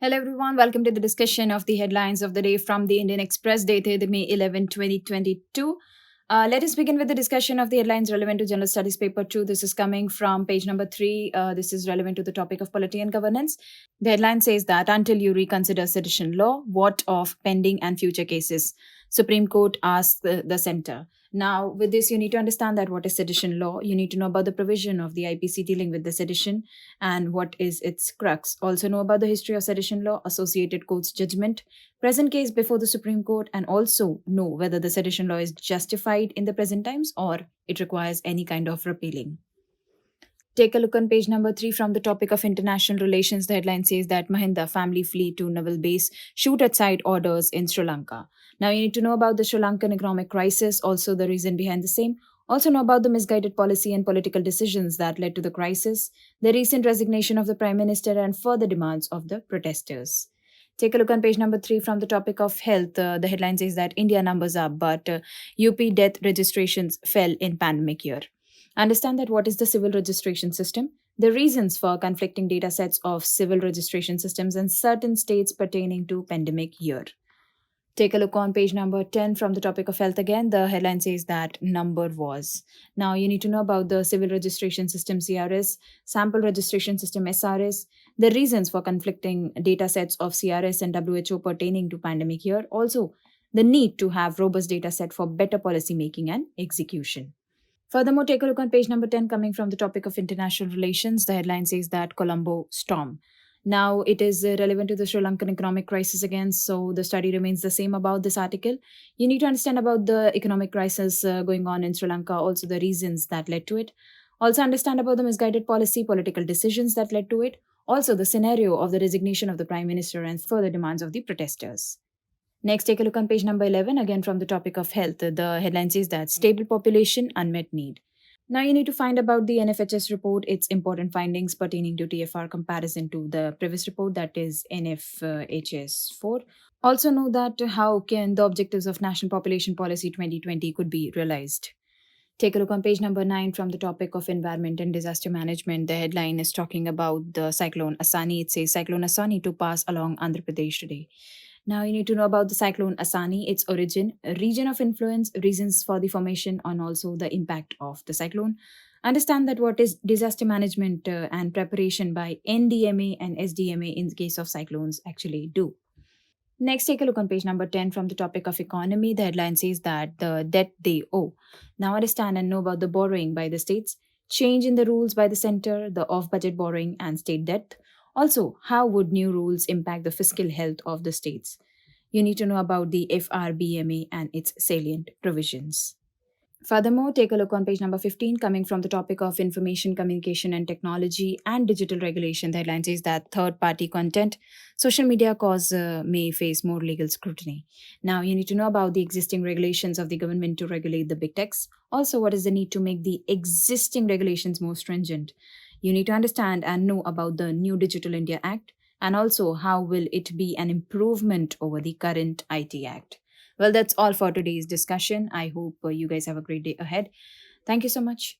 Hello, everyone. Welcome to the discussion of the headlines of the day from the Indian Express, dated May 11, 2022. Let us begin with the discussion of the headlines relevant to General Studies Paper 2. This is coming from page number 3. This is relevant to the topic of polity and governance. The headline says that until you reconsider sedition law, what of pending and future cases? Supreme Court asks the center. Now, with this, you need to understand that what is sedition law. You need to know about the provision of the IPC dealing with the sedition and what is its crux. Also know about the history of sedition law, associated court's judgment, present case before the Supreme Court, and also know whether the sedition law is justified in the present times or it requires any kind of repealing. Take a look on page number 3 from the topic of international relations. The headline says that Mahinda family flee to naval base, shoot at side orders in Sri Lanka. Now you need to know about the Sri Lankan economic crisis, also the reason behind the same. Also know about the misguided policy and political decisions that led to the crisis, the recent resignation of the Prime Minister, and further demands of the protesters. Take a look on page number 3 from the topic of health. The headline says that India numbers up, but UP death registrations fell in pandemic year. Understand that what is the civil registration system, the reasons for conflicting data sets of civil registration systems in certain states pertaining to pandemic year. Take a look on page number 10 from the topic of health again. The headline says that number was. Now you need to know about the civil registration system CRS, sample registration system SRS, the reasons for conflicting data sets of CRS and WHO pertaining to pandemic year. Also, the need to have robust data set for better policy making and execution. Furthermore, take a look on page number 10 coming from the topic of international relations. The headline says that Colombo storm. Now, it is relevant to the Sri Lankan economic crisis again, so the study remains the same about this article. You need to understand about the economic crisis going on in Sri Lanka, also the reasons that led to it. Also, understand about the misguided policy, political decisions that led to it. Also, the scenario of the resignation of the Prime Minister and further demands of the protesters. Next, take a look on page number 11, again from the topic of health. The headline says that stable population, unmet need. Now, you need to find about the NFHS report, its important findings pertaining to TFR comparison to the previous report, that is NFHS 4. Also know that how can the objectives of National Population Policy 2020 could be realized. Take a look on page number 9 from the topic of environment and disaster management. The headline is talking about the cyclone Asani. It says cyclone Asani to pass along Andhra Pradesh today. Now you need to know about the cyclone Asani, its origin, region of influence, reasons for the formation, and also the impact of the cyclone. Understand that what is disaster management and preparation by NDMA and SDMA in the case of cyclones actually do. Next, take a look on page number 10 from the topic of economy. The headline says that the debt they owe. Now understand and know about the borrowing by the states, change in the rules by the center, the off budget borrowing, and state debt. Also, how would new rules impact the fiscal health of the states? You need to know about the FRBMA and its salient provisions. Furthermore, take a look on page number 15, coming from the topic of information, communication, and technology and digital regulation. The headline says that third party content, social media cause may face more legal scrutiny. Now, you need to know about the existing regulations of the government to regulate the big techs. Also, what is the need to make the existing regulations more stringent? You need to understand and know about the new Digital India Act, and also how will it be an improvement over the current IT Act. Well, that's all for today's discussion. I hope you guys have a great day ahead. Thank you so much.